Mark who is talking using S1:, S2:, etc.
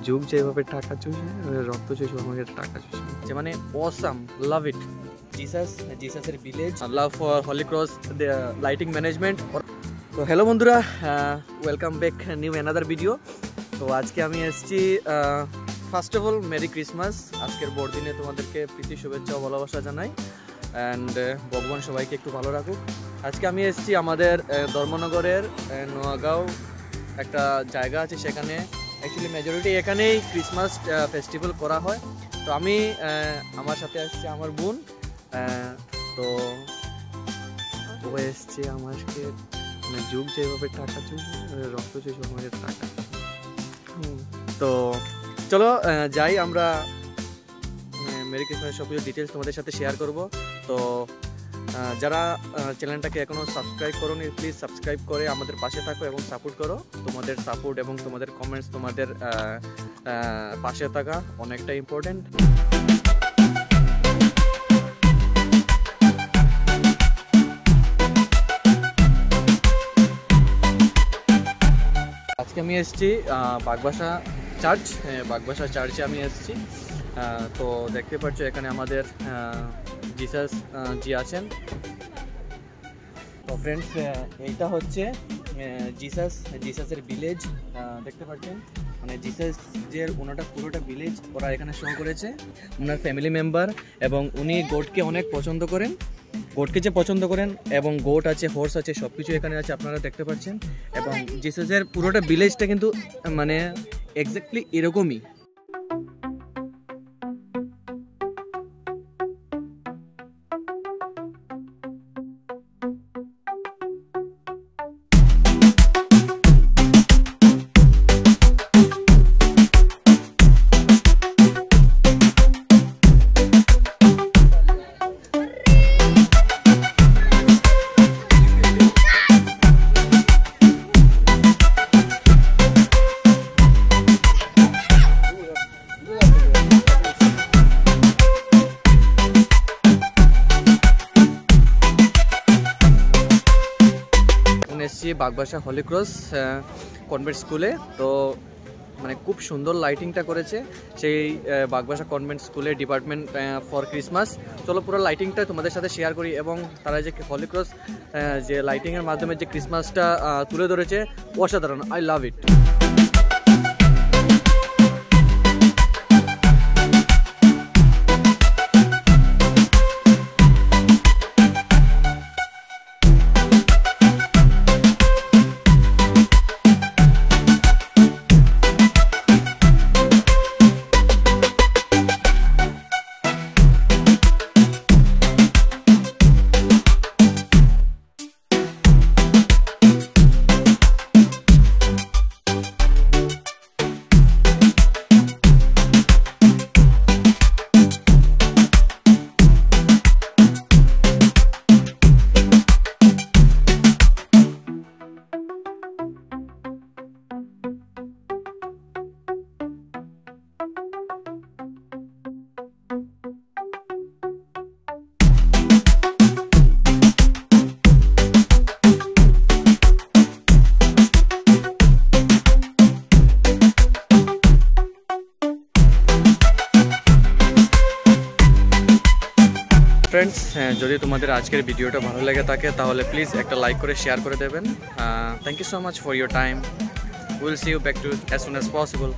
S1: যুগ যেভাবে টাকা চুষে রক্ত চুষে আমাকে টাকা চুষে যে মানে অসাম লাভ ইট জিসাসের village love for holy cross lighting management. তো হ্যালো বন্ধুরা, welcome back new another video. তো আজকে আমি এসেছি, first of all merry Christmas. আজকের বড়দিনে তোমাদেরকে প্রীতি শুভেচ্ছা ও ভালোবাসা জানাই অ্যান্ড ভগবান সবাইকে একটু ভালো রাখুক। আজকে আমি এসেছি আমাদের ধর্মনগরের নোয়াগাঁও একটা জায়গা আছে, সেখানে অ্যাকচুয়ালি মেজরিটি এখানেই ক্রিসমাস ফেস্টিভ্যাল করা হয়। তো আমি আমার সাথে আসছে আমার বোন, তো ও এসছে আমাকে মানে যুগ যেভাবে টাকা চুষে রক্ত চুষে আমাদের টাকা। তো চলো যাই, আমরা মেরি ক্রিসমাসের সব কিছু ডিটেলস তোমাদের সাথে শেয়ার করব। তো যারা চ্যানেলটাকে এখনও সাবস্ক্রাইব করোনি, প্লিজ সাবস্ক্রাইব করে আমাদের পাশে থাকো এবং সাপোর্ট করো। তোমাদের সাপোর্ট এবং তোমাদের কমেন্টস, তোমাদের পাশে থাকা অনেকটা ইম্পর্টেন্ট। আজকে আমি এসেছি বাগবাসা চার্চ, বাগবাসা চার্চে আমি এসেছি। তো দেখতে পাচ্ছ এখানে আমাদের জিসাস জি আছেন। তো ফ্রেন্ডস, এইটা হচ্ছে জিসাসের ভিলেজ, দেখতে পাচ্ছেন। মানে জিসাস যে ওনাটা পুরোটা ভিলেজ ওরা এখানে শো করেছে, ওনার ফ্যামিলি মেম্বার, এবং উনি গোটকে অনেক পছন্দ করেন, গোটকে যে পছন্দ করেন, এবং গোট আছে, হর্স আছে, সব কিছু এখানে আছে, আপনারা দেখতে পাচ্ছেন। এবং জিসাসের পুরোটা ভিলেজটা কিন্তু মানে এক্স্যাক্টলি এরকমই। এসেছি বাগবাসা হলি ক্রস কনভেন্ট স্কুলে। তো মানে খুব সুন্দর লাইটিংটা করেছে সেই বাগবাসা কনভেন্ট স্কুলের ডিপার্টমেন্ট ফর ক্রিসমাস। চলো পুরো লাইটিংটা তোমাদের সাথে শেয়ার করি, এবং তারা যে হলি ক্রস যে লাইটিংয়ের মাধ্যমে যে ক্রিসমাসটা তুলে ধরেছে, অসাধারণ। I love it. ফ্রেন্ডস, যদি তোমাদের আজকের ভিডিওটা ভালো লেগে থাকে তাহলে প্লিজ একটা লাইক করে শেয়ার করে দেবেন। Thank you so much for your time. Will see you back to as soon as possible.